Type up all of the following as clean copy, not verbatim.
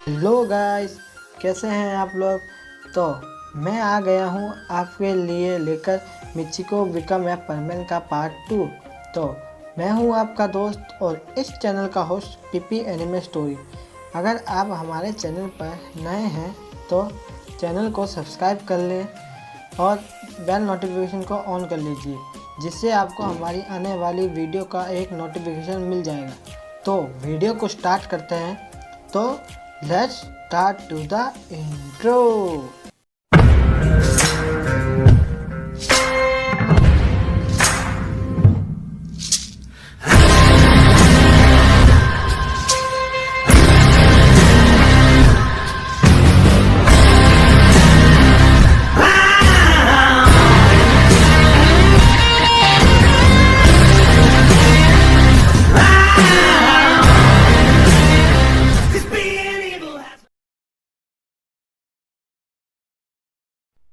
Hello guys, कैसे हैं आप लोग। तो मैं आ गया हूँ आपके लिए लेकर मिचिको बिकम ए परमैन का पार्ट 2। तो मैं हूँ आपका दोस्त और इस चैनल का होस्ट पीपी एनिमे स्टोरी। अगर आप हमारे चैनल पर नए हैं तो चैनल को सब्सक्राइब कर लें और बेल नोटिफिकेशन को ऑन कर लीजिए, जिससे आपको हमारी आने वाली वीडियो का एक नोटिफिकेशन मिल जाएगा। तो वीडियो को स्टार्ट करते हैं। तो let's start to the intro.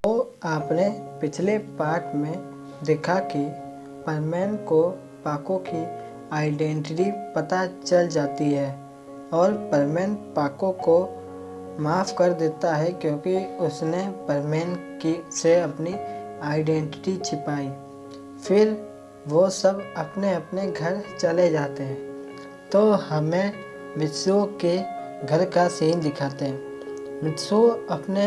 तो आपने पिछले पार्ट में देखा कि परमैन को पाको की आइडेंटिटी पता चल जाती है और परमैन पाको को माफ़ कर देता है क्योंकि उसने परमैन की से अपनी आइडेंटिटी छिपाई। फिर वो सब अपने अपने घर चले जाते हैं। तो हमें मित्सुओ के घर का सीन दिखाते हैं। मित्सुओ अपने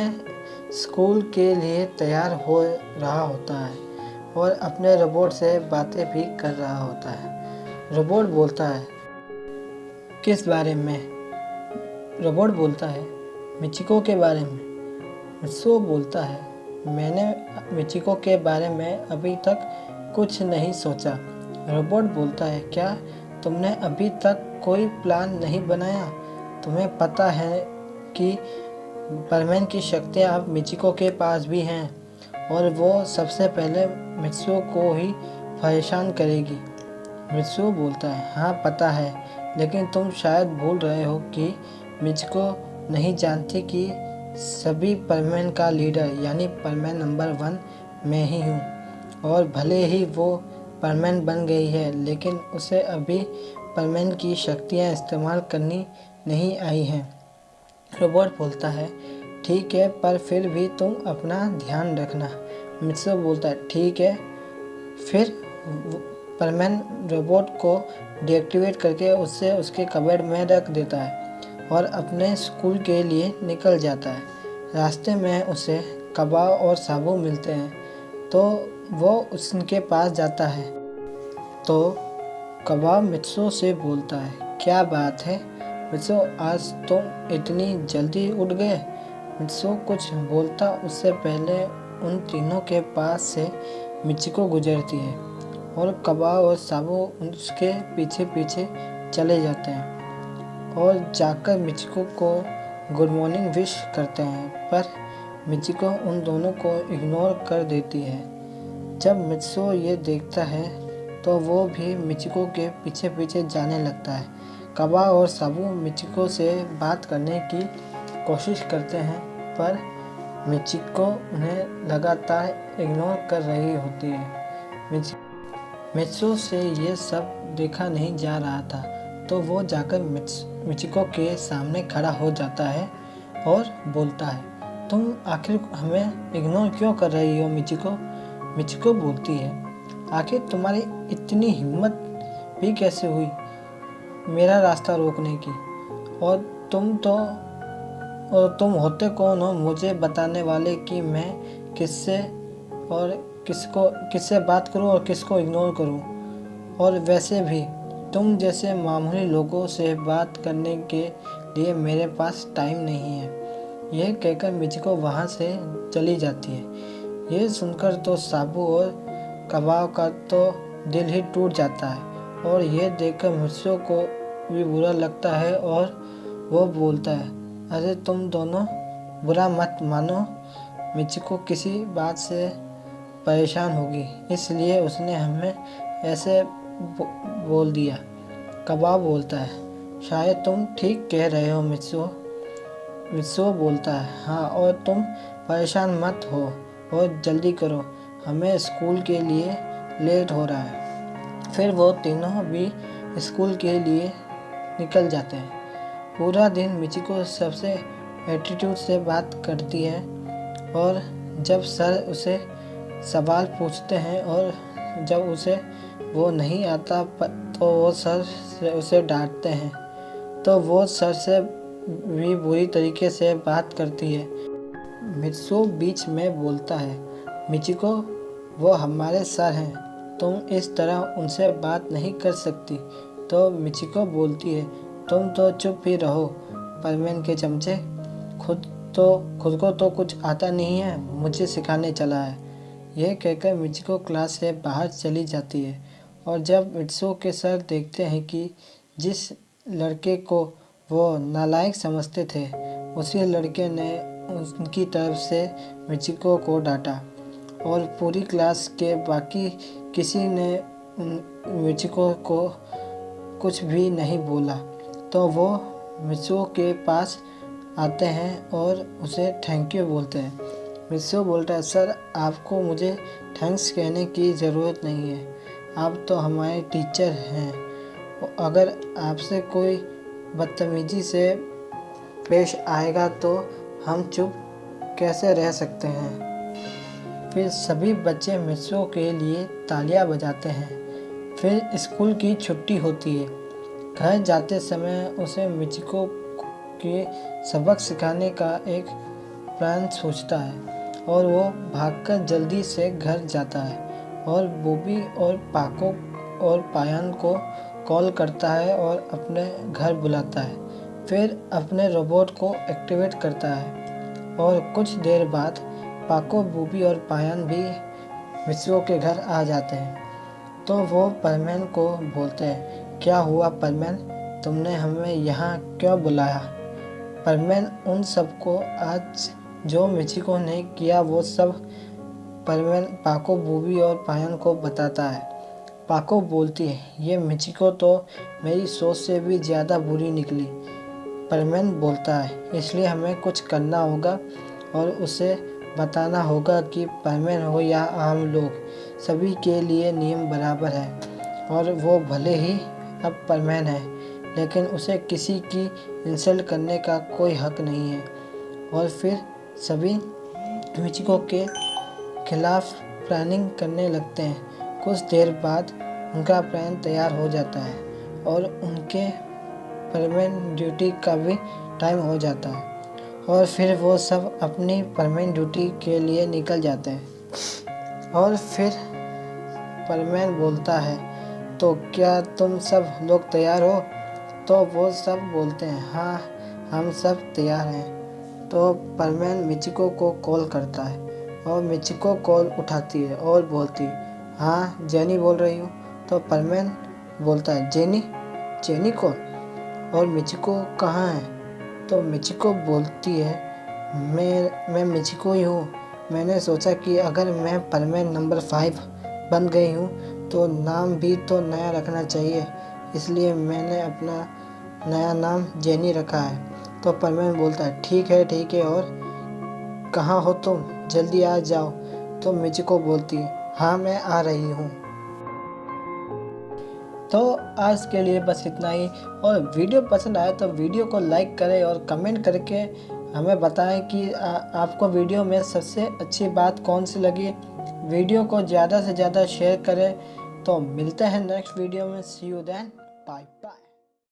स्कूल के लिए तैयार हो रहा होता है और अपने रोबोट से बातें भी कर रहा होता है। रोबोट बोलता है, किस बारे में? रोबोट बोलता है, मिचिको के बारे में। मित्सुओ बोलता है, मैंने मिचिको के बारे में अभी तक कुछ नहीं सोचा। रोबोट बोलता है, क्या तुमने अभी तक कोई प्लान नहीं बनाया? तुम्हें पता है कि परमैन की शक्तियाँ अब मिचिको के पास भी हैं और वो सबसे पहले मित्सुओ को ही परेशान करेगी। मित्सुओ बोलता है, हाँ पता है, लेकिन तुम शायद भूल रहे हो कि मिचिको नहीं जानती कि सभी परमैन का लीडर यानी परमैन नंबर 1 मैं ही हूँ। और भले ही वो परमैन बन गई है, लेकिन उसे अभी परमैन की शक्तियाँ इस्तेमाल करनी नहीं आई हैं। रोबोट बोलता है, ठीक है, पर फिर भी तुम अपना ध्यान रखना। मित्सुओ बोलता है, ठीक है। फिर परमैन रोबोट को डीएक्टिवेट करके उससे उसके कबर्ड में रख देता है और अपने स्कूल के लिए निकल जाता है। रास्ते में उसे कबाओ और साबू मिलते हैं तो वो उनके पास जाता है। तो कबाओ मित्सुओ से बोलता है, क्या बात है मित्सुओ, आज तुम इतनी जल्दी उठ गए? मित्सुओ कुछ बोलता उससे पहले उन तीनों के पास से मिचिको गुजरती है और कबाओ और साबू उसके पीछे पीछे चले जाते हैं और जाकर मिचिको को गुड मॉर्निंग विश करते हैं, पर मिचिको उन दोनों को इग्नोर कर देती है। जब मित्सुओ ये देखता है तो वो भी मिचिको के पीछे पीछे जाने लगता है। कबाओ और साबू मिचिको से बात करने की कोशिश करते हैं, पर मिचिको उन्हें लगातार इग्नोर कर रही होती है। मित्सुओ से ये सब देखा नहीं जा रहा था, तो वो जाकर मिचिको के सामने खड़ा हो जाता है और बोलता है, तुम आखिर हमें इग्नोर क्यों कर रही हो मिचिको? मिचिको बोलती है, आखिर तुम्हारी इतनी हिम्मत भी कैसे हुई मेरा रास्ता रोकने की? और तुम होते कौन हो मुझे बताने वाले कि मैं किससे बात करूं और किसको इग्नोर करूं? और वैसे भी तुम जैसे मामूली लोगों से बात करने के लिए मेरे पास टाइम नहीं है। यह कहकर मिचिको वहाँ से चली जाती है। ये सुनकर तो साबू और कबाओ का तो दिल ही टूट जाता है और यह देखकर मित्सुओ को भी बुरा लगता है और वो बोलता है, अरे तुम दोनों बुरा मत मानो, मिचिको किसी बात से परेशान होगी इसलिए उसने हमें ऐसे बोल दिया। कबाब बोलता है, शायद तुम ठीक कह रहे हो मित्सुओ। मित्सुओ बोलता है, हाँ, और तुम परेशान मत हो और जल्दी करो, हमें स्कूल के लिए लेट हो रहा है। फिर वो तीनों भी स्कूल के लिए निकल जाते हैं पूरा दिन मिचिको सबसे एटीट्यूड से बात करती है और जब सर उसे सवाल पूछते हैं और जब उसे वो नहीं आता तो वो सर से उसे डांटते हैं, तो वो सर से भी बुरी तरीके से बात करती है। मित्सु बीच में बोलता है, मिचिको वो हमारे सर हैं, तुम इस तरह उनसे बात नहीं कर सकती। तो मिचिको बोलती है, तुम तो चुप ही रहो परमेन के चमचे, खुद को तो कुछ आता नहीं है, मुझे सिखाने चला है। यह कहकर मिचिको क्लास से बाहर चली जाती है और जब मित्सु के सर देखते हैं कि जिस लड़के को वो नालायक समझते थे उसी लड़के ने उनकी तरफ से मिचिको को डांटा और पूरी क्लास के बाकी किसी ने मिचिको को कुछ भी नहीं बोला, तो वो मित्सु के पास आते हैं और उसे थैंक यू बोलते हैं। मित्सु बोलता है, सर आपको मुझे थैंक्स कहने की ज़रूरत नहीं है, आप तो हमारे टीचर हैं। अगर आपसे कोई बदतमीजी से पेश आएगा तो हम चुप कैसे रह सकते हैं। फिर सभी बच्चे मित्सु के लिए तालियां बजाते हैं। फिर स्कूल की छुट्टी होती है। घर जाते समय उसे मिचिको के सबक सिखाने का एक प्लान सोचता है और वो भागकर जल्दी से घर जाता है और बॉबी और पाको और पायान को कॉल करता है और अपने घर बुलाता है। फिर अपने रोबोट को एक्टिवेट करता है और कुछ देर बाद पाको, बॉबी और पायान भी मित्सु के घर आ जाते हैं। तो वो परमेन को बोलते हैं, क्या हुआ परमेन, तुमने हमें यहाँ क्यों बुलाया। परमेन उन सबको आज जो मिचिको ने किया वो सब परमेन पाको, बॉबी और पायान को बताता है। पाको बोलती है, ये मिचिको तो मेरी सोच से भी ज़्यादा बुरी निकली। परमेन बोलता है, इसलिए हमें कुछ करना होगा और उसे बताना होगा कि परमेन हो या आम लोग, सभी के लिए नियम बराबर है और वो भले ही अब परमेन है लेकिन उसे किसी की इंसल्ट करने का कोई हक नहीं है। और फिर सभी मिचिको के खिलाफ प्लानिंग करने लगते हैं। कुछ देर बाद उनका प्लान तैयार हो जाता है और उनके परमेन ड्यूटी का भी टाइम हो जाता है और फिर वो सब अपनी परमेन ड्यूटी के लिए निकल जाते हैं। और फिर परमेन बोलता है, तो क्या तुम सब लोग तैयार हो। तो वो सब बोलते हैं, हाँ हम सब तैयार हैं। तो परमेन मिचिको को कॉल करता है और मिचिको कॉल उठाती है और बोलती, हाँ जेनी बोल रही हूँ। तो परमेन बोलता है, जेनी कौन और मिचिको कहाँ है। तो मिचिको बोलती है, मैं मिचिको ही हूँ। मैंने सोचा कि अगर मैं परमेन नंबर 5 बन गई हूँ तो नाम भी तो नया रखना चाहिए, इसलिए मैंने अपना नया नाम जेनी रखा है। तो परमेन बोलता है, ठीक है और कहाँ हो तुम, जल्दी आ जाओ। तो मिचिको बोलती है, हाँ मैं आ रही हूँ। तो आज के लिए बस इतना ही, और वीडियो पसंद आए तो वीडियो को लाइक करें और कमेंट करके हमें बताएं कि आपको वीडियो में सबसे अच्छी बात कौन सी लगी। वीडियो को ज़्यादा से ज़्यादा शेयर करें। तो मिलते हैं नेक्स्ट वीडियो में, सी यू देन।